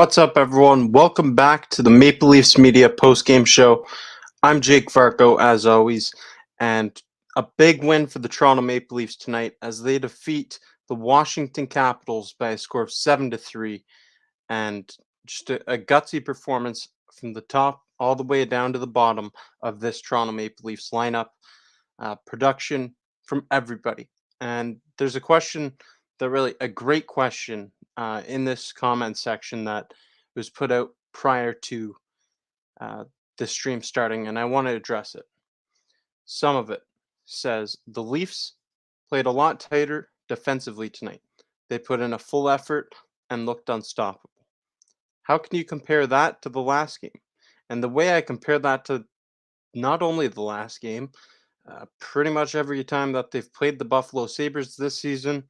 What's up, everyone? Welcome back to the Maple Leafs Media post-game show. I'm Jake Varco, as always, and a big win for the Toronto Maple Leafs tonight as they defeat the Washington Capitals by a score of 7-3, and just a gutsy performance from the top all the way down to the bottom of this Toronto Maple Leafs lineup. Production from everybody. And there's a great question in this comment section that was put out prior to the stream starting, and I want to address it. Some of it says the Leafs played a lot tighter defensively tonight. They put in a full effort and looked unstoppable. How can you compare that to the last game? And the way I compare that to not only the last game, pretty much every time that they've played the Buffalo Sabres this season,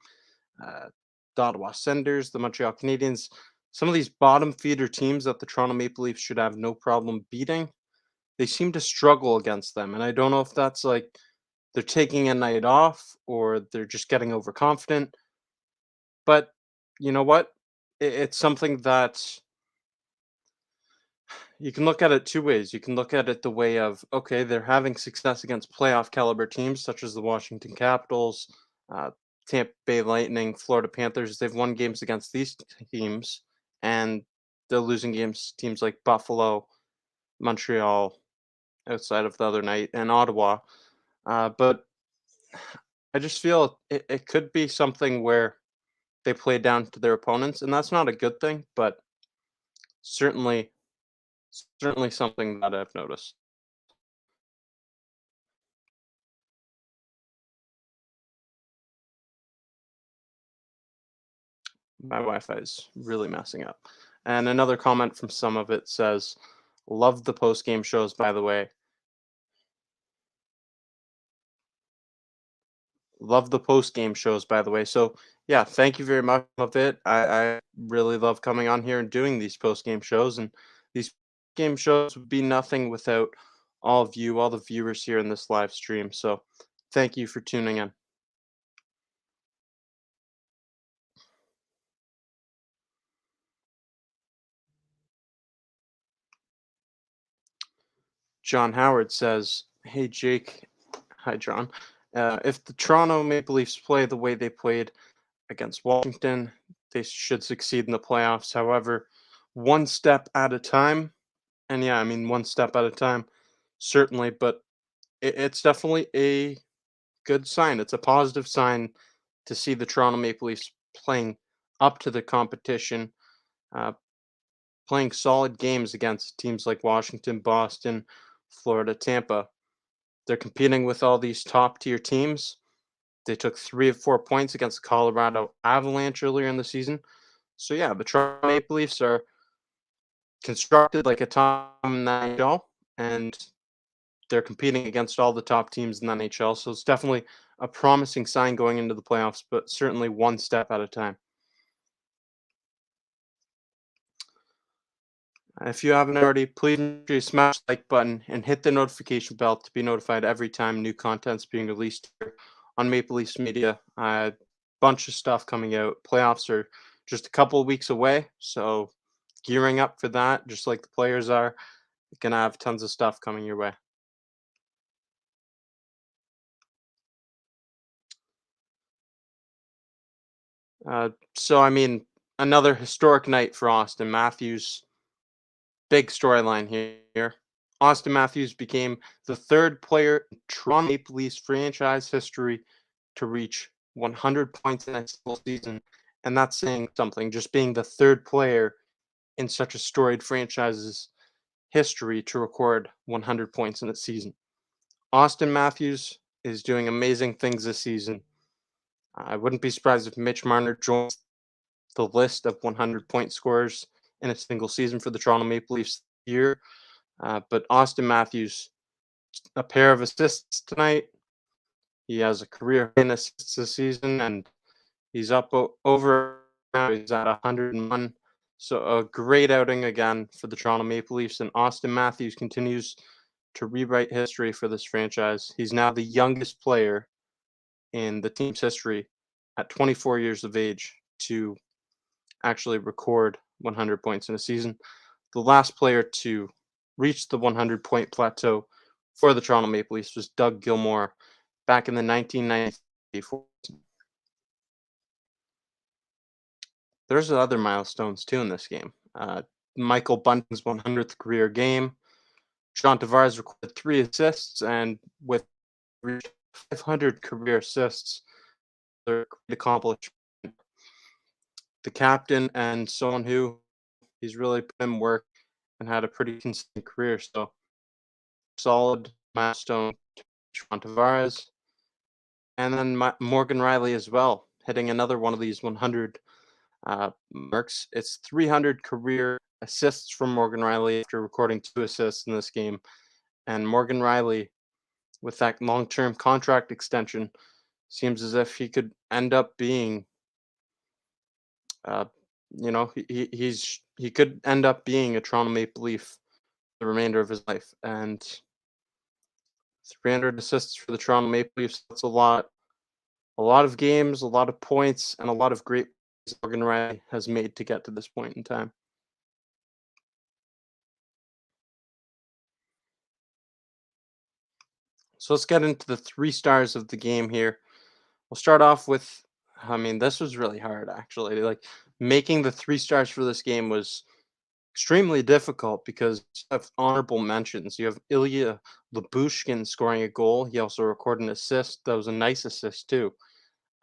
the Ottawa Senators, the Montreal Canadiens, some of these bottom feeder teams that the Toronto Maple Leafs should have no problem beating, they seem to struggle against them. And I don't know if that's like they're taking a night off or they're just getting overconfident. But you know what? It's something that you can look at it two ways. You can look at it the way of, okay, they're having success against playoff caliber teams such as the Washington Capitals, Tampa Bay Lightning, Florida Panthers. They've won games against these teams, and they're losing games to teams like Buffalo, Montreal, outside of the other night, and Ottawa. But I just feel it could be something where they play down to their opponents, and that's not a good thing, but certainly something that I've noticed. My Wi-Fi is really messing up. And another comment from some of it says, love the post-game shows, by the way. Love the post-game shows, by the way. So, yeah, thank you very much of it. I really love coming on here and doing these post-game shows. And these game shows would be nothing without all of you, all the viewers here in this live stream. So, thank you for tuning in. John Howard says, hey, Jake. Hi, John. If the Toronto Maple Leafs play the way they played against Washington, they should succeed in the playoffs. However, one step at a time, and yeah, I mean, one step at a time, certainly, but it's definitely a good sign. It's a positive sign to see the Toronto Maple Leafs playing up to the competition, uh, playing solid games against teams like Washington, Boston, Florida, Tampa. They're competing with all these top tier teams. They took 3 of 4 points against the Colorado Avalanche earlier in the season. So yeah, the Toronto Maple Leafs are constructed like a top in the NHL, and they're competing against all the top teams in the NHL. So it's definitely a promising sign going into the playoffs, but certainly one step at a time. If you haven't already, please make sure you smash the like button and hit the notification bell to be notified every time new content's being released here on Maple Leafs Media. Bunch of stuff coming out. Playoffs are just a couple of weeks away, so gearing up for that, just like the players are. You're gonna have tons of stuff coming your way. So I mean, another historic night for Auston Matthews. Big storyline here. Auston Matthews became the third player in Toronto Maple Leafs franchise history to reach 100 points in a single season, and that's saying something. Just being the third player in such a storied franchise's history to record 100 points in a season. Auston Matthews is doing amazing things this season. I wouldn't be surprised if Mitch Marner joins the list of 100-point scorers in a single season for the Toronto Maple Leafs year. But Auston Matthews, a pair of assists tonight. He has a career in assists this season, and he's up over now. He's at 101. So a great outing again for the Toronto Maple Leafs, and Auston Matthews continues to rewrite history for this franchise. He's now the youngest player in the team's history at 24 years of age to actually record 100 points in a season. The last player to reach the 100-point plateau for the Toronto Maple Leafs was Doug Gilmour back in the 1994. There's other milestones too in this game. Michael Bunting's 100th career game. John Tavares recorded 3 assists, and with 500 career assists, they're a great accomplishment. The captain and someone who he's really put in work and had a pretty consistent career. So solid milestone to John Tavares, and then Morgan Riley as well, hitting another one of these 100 marks. It's 300 career assists from Morgan Riley after recording 2 assists in this game. And Morgan Riley, with that long-term contract extension, seems as if he could end up being, uh, he could end up being a Toronto Maple Leaf the remainder of his life. And 300 assists for the Toronto Maple Leafs, that's a lot. A lot of games, a lot of points, and a lot of great plays Morgan Riley has made to get to this point in time. So let's get into the 3 stars of the game here. We'll start off with, I mean, this was really hard actually. Like making the 3 stars for this game was extremely difficult because you have honorable mentions. You have Ilya Lyubushkin scoring a goal. He also recorded an assist. That was a nice assist too.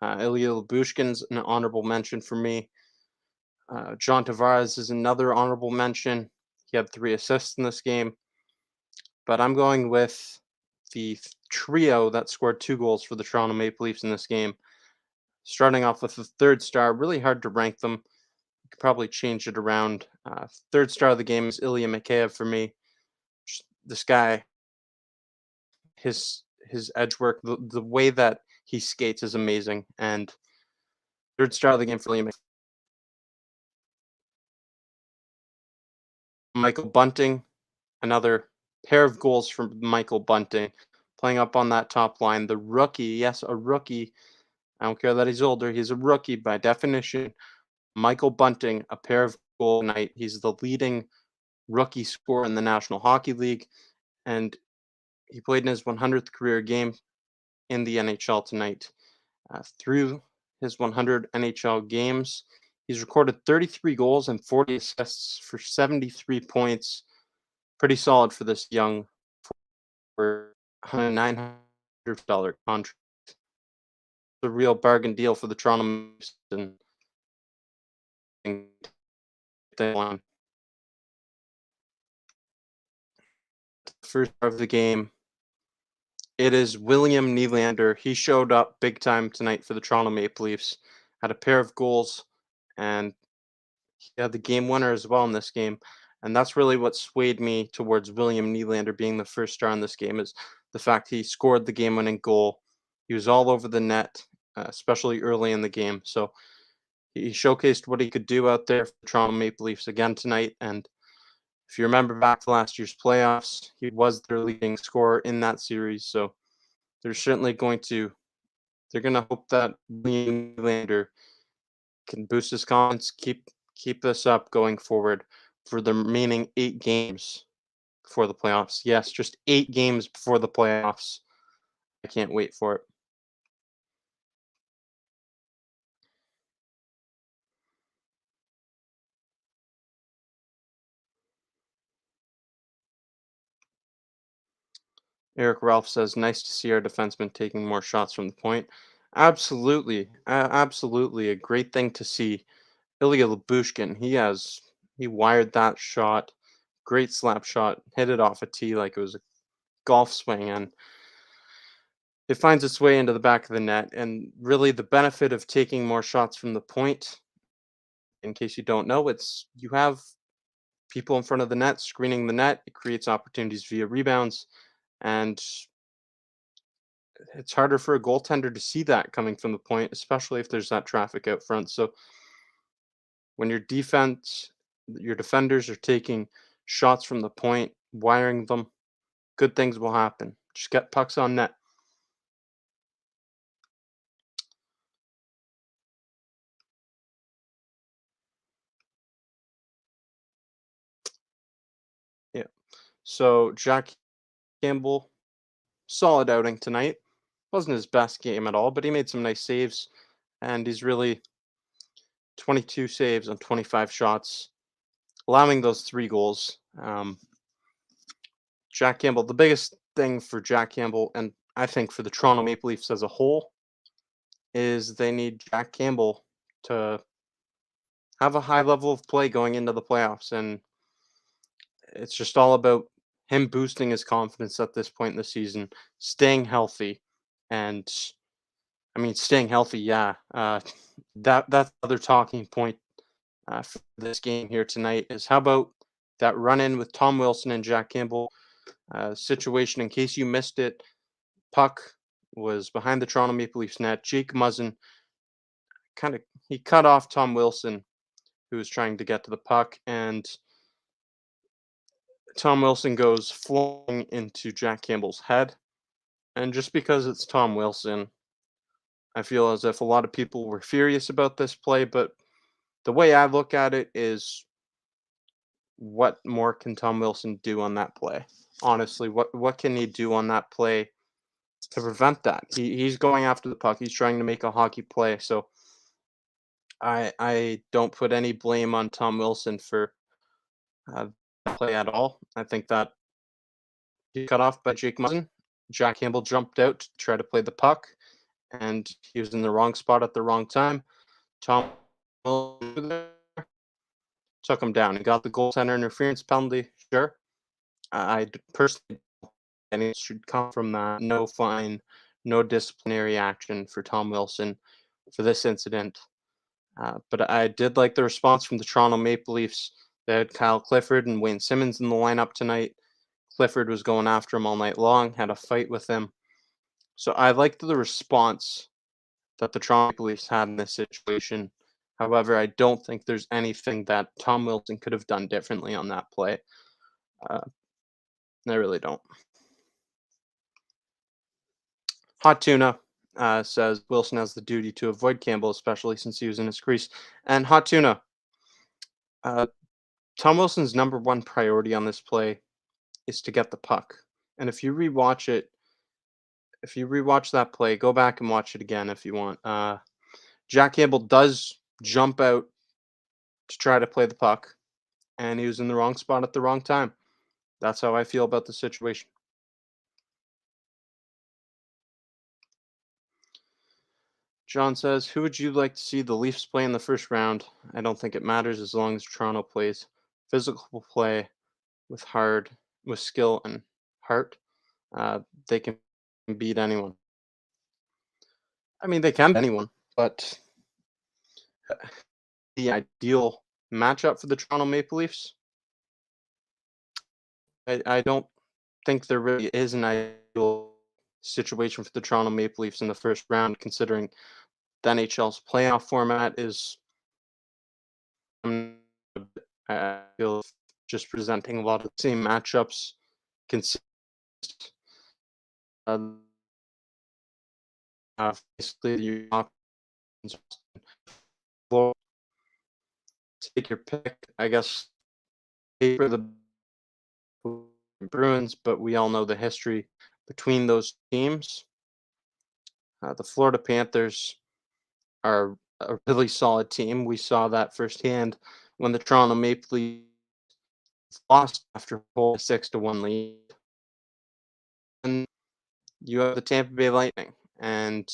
Ilya Lyubushkin's an honorable mention for me. John Tavares is another honorable mention. He had 3 assists in this game. But I'm going with the trio that scored 2 goals for the Toronto Maple Leafs in this game. Starting off with the 3rd star, really hard to rank them. You could probably change it around. 3rd star of the game is Ilya Mikheyev for me. This guy, his edge work, the way that he skates is amazing. And 3rd star of the game for Ilya Mikheyev. Michael Bunting, another pair of goals from Michael Bunting, playing up on that top line. The rookie, yes, a rookie. I don't care that he's older. He's a rookie by definition. Michael Bunting, a pair of goals tonight. He's the leading rookie scorer in the National Hockey League, and he played in his 100th career game in the NHL tonight. Through his 100 NHL games, he's recorded 33 goals and 40 assists for 73 points. Pretty solid for this young, for a $900 contract. A real bargain deal for the Toronto Maple Leafs, and they won. First of the game, it is William Nylander. He showed up big time tonight for the Toronto Maple Leafs. Had a pair of goals, and he had the game winner as well in this game. And that's really what swayed me towards William Nylander being the 1st star in this game, is the fact he scored the game-winning goal. He was all over the net, especially early in the game. So he showcased what he could do out there for the Toronto Maple Leafs again tonight. And if you remember back to last year's playoffs, he was their leading scorer in that series. So they're certainly they're going to hope that William Nylander can boost his confidence, keep this up going forward for the remaining 8 games before the playoffs. Yes, just 8 games before the playoffs. I can't wait for it. Eric Ralph says, "Nice to see our defenseman taking more shots from the point." Absolutely, absolutely, a great thing to see. Ilya Lyubushkin, he wired that shot, great slap shot, hit it off a tee like it was a golf swing, and it finds its way into the back of the net. And really, the benefit of taking more shots from the point, in case you don't know, it's you have people in front of the net screening the net. It creates opportunities via rebounds, and it's harder for a goaltender to see that coming from the point, especially if there's that traffic out front. So when your defenders are taking shots from the point, wiring them, good things will happen. Just get pucks on net. Yeah. So Jack Campbell, solid outing tonight. Wasn't his best game at all, but he made some nice saves, and he's really 22 saves on 25 shots, allowing those 3 goals. Jack Campbell, the biggest thing for Jack Campbell, and I think for the Toronto Maple Leafs as a whole, is they need Jack Campbell to have a high level of play going into the playoffs. And it's just all about him boosting his confidence at this point in the season, staying healthy. And I mean, staying healthy, yeah. That's the other talking point for this game here tonight is how about that run in with Tom Wilson and Jack Campbell situation? In case you missed it, puck was behind the Toronto Maple Leafs net. Jake Muzzin kind of he cut off Tom Wilson, who was trying to get to the puck, and Tom Wilson goes flying into Jack Campbell's head. And just because it's Tom Wilson, I feel as if a lot of people were furious about this play, but the way I look at it is what more can Tom Wilson do on that play? Honestly, what can he do on that play to prevent that? He's going after the puck. He's trying to make a hockey play. So I don't put any blame on Tom Wilson for that play at all. I think that he cut off by Jake Muzzin. Jack Campbell jumped out to try to play the puck, and he was in the wrong spot at the wrong time. Tom Wilson took him down. He got the goaltender interference penalty, sure. Personally, and it should come from that. No fine, no disciplinary action for Tom Wilson for this incident. But I did like the response from the Toronto Maple Leafs. They had Kyle Clifford and Wayne Simmons in the lineup tonight. Clifford was going after him all night long, had a fight with him. So I liked the response that the Toronto Maple Leafs had in this situation. However, I don't think there's anything that Tom Wilson could have done differently on that play. Uh, I really don't. Hot Tuna says Wilson has the duty to avoid Campbell, especially since he was in his crease. And Hot Tuna, uh, Tom Wilson's number one priority on this play is to get the puck. And if you rewatch that play, go back and watch it again if you want. Jack Campbell does jump out to try to play the puck, and he was in the wrong spot at the wrong time. That's how I feel about the situation. John says, "Who would you like to see the Leafs play in the first round? I don't think it matters as long as Toronto plays physical play with with skill and heart. They can beat anyone. I mean, they can beat anyone, but the ideal matchup for the Toronto Maple Leafs, I don't think there really is an ideal situation for the Toronto Maple Leafs in the first round, considering the NHL's playoff format is I feel just presenting a lot of the same matchups. Consist basically you take your pick. I guess paper the Bruins, but we all know the history between those teams. The Florida Panthers are a really solid team. We saw that firsthand when the Toronto Maple Leafs lost after a whole 6-1 lead. And you have the Tampa Bay Lightning, and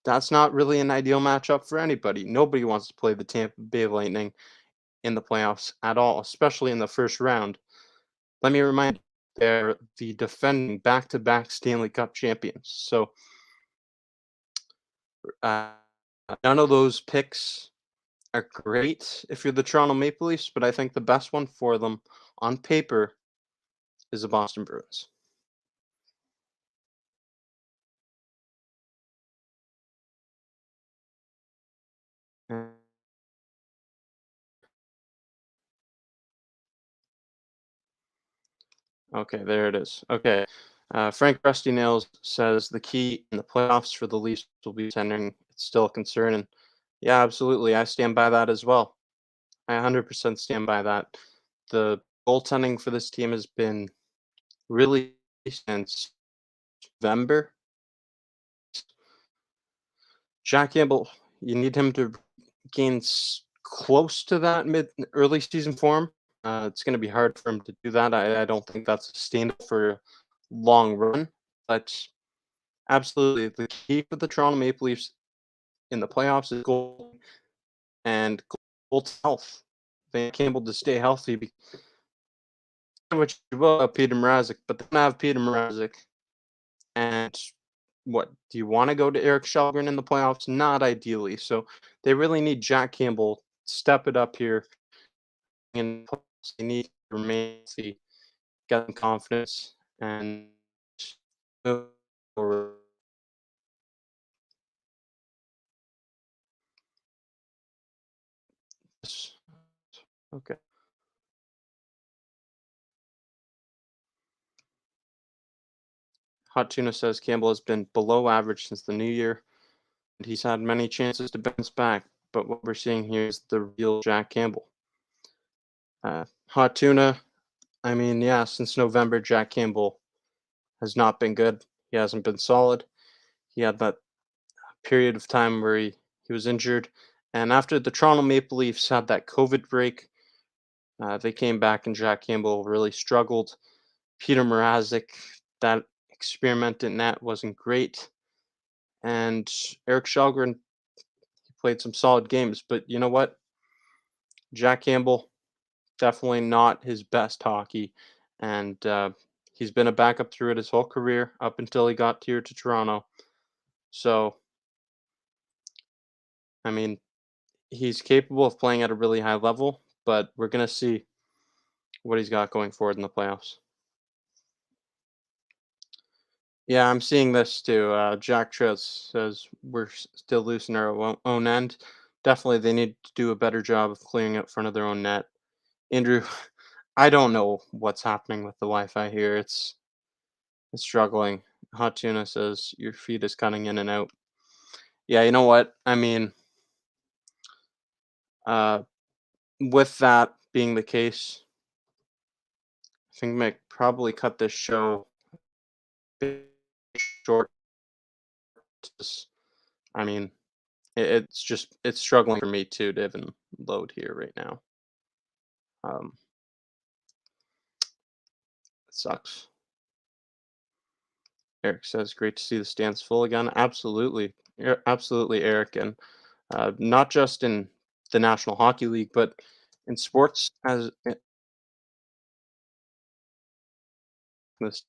that's not really an ideal matchup for anybody. Nobody wants to play the Tampa Bay Lightning in the playoffs at all, especially in the first round. Let me remind you, they're the defending back-to-back Stanley Cup champions. So uh, none of those picks are great if you're the Toronto Maple Leafs, but I think the best one for them on paper is the Boston Bruins. Okay, there it is. Okay. Frank Rusty Nails says the key in the playoffs for the Leafs will be tendering. It's still a concern. And yeah, absolutely. I stand by that as well. I 100% stand by that. The goaltending for this team has been really since November. Jack Campbell, you need him to gain close to that mid early season form. It's going to be hard for him to do that. I don't think that's sustainable for a long run. But absolutely, the key for the Toronto Maple Leafs in the playoffs is goal and goal health. They need Campbell to stay healthy. Which will Peter Mrazek, but they don't have Peter Mrazek. And what do you want to go to Eric Shelgren in the playoffs? Not ideally. So they really need Jack Campbell step it up here. And they need to remain healthy, get some confidence, and move forward. Okay. Hot Tuna says Campbell has been below average since the new year, and he's had many chances to bounce back. But what we're seeing here is the real Jack Campbell. Hot Tuna, I mean, yeah, since November, Jack Campbell has not been good. He hasn't been solid. He had that period of time where he was injured. And after the Toronto Maple Leafs had that COVID break, they came back and Jack Campbell really struggled. Peter Mrazek, that experiment in net wasn't great. And Eric Shelgren played some solid games. But you know what? Jack Campbell, definitely not his best hockey. And he's been a backup through it his whole career up until he got here to Toronto. So, I mean, he's capable of playing at a really high level, but we're going to see what he's got going forward in the playoffs. Yeah, I'm seeing this too. Jack Trotz says we're still losing our own end. Definitely, they need to do a better job of clearing up front of their own net. Andrew, I don't know what's happening with the Wi-Fi here. It's struggling. Hot Tuna says your feed is cutting in and out. Yeah, you know what? I mean, uh, with that being the case, I think I might probably cut this show bit short. I mean, it's struggling for me too to even load here right now. Um, it sucks. Eric says, "Great to see the stands full again." Absolutely, absolutely, Eric, and not just in the National Hockey League, but in sports as this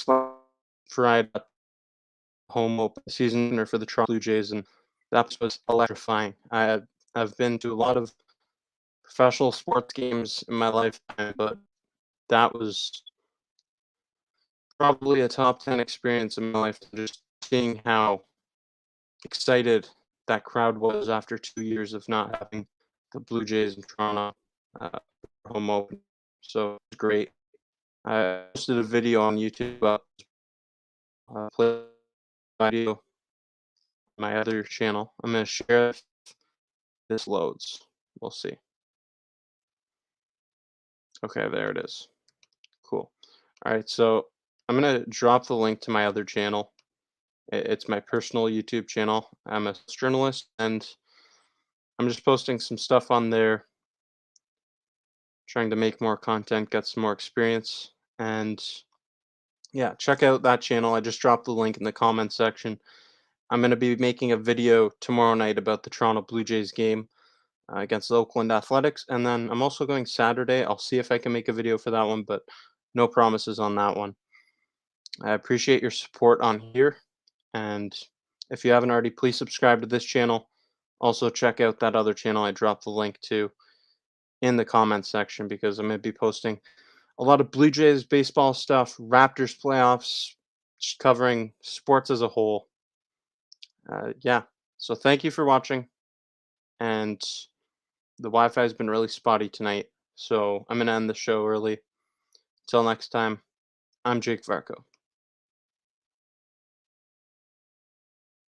uh, fried home open season or for the Toronto Blue Jays, and that was electrifying. I've been to a lot of professional sports games in my lifetime, but that was probably a top 10 experience in my life. Just seeing how excited that crowd was after 2 years of not having the Blue Jays in Toronto home open. So it's great. I posted a video on YouTube about play video my other channel. I'm gonna share if this loads. We'll see. Okay, there it is. Cool. All right, so I'm gonna drop the link to my other channel. It's my personal YouTube channel. I'm a journalist, and I'm just posting some stuff on there, trying to make more content, get some more experience, and yeah, check out that channel. I just dropped the link in the comment section. I'm going to be making a video tomorrow night about the Toronto Blue Jays game against the Oakland Athletics, and then I'm also going Saturday. I'll see if I can make a video for that one, but no promises on that one. I appreciate your support on here, and if you haven't already, please subscribe to this channel. Also, check out that other channel I dropped the link to in the comments section because I'm going to be posting a lot of Blue Jays baseball stuff, Raptors playoffs, just covering sports as a whole. Yeah, so thank you for watching, and the Wi-Fi has been really spotty tonight, so I'm going to end the show early. Until next time, I'm Jake Varco.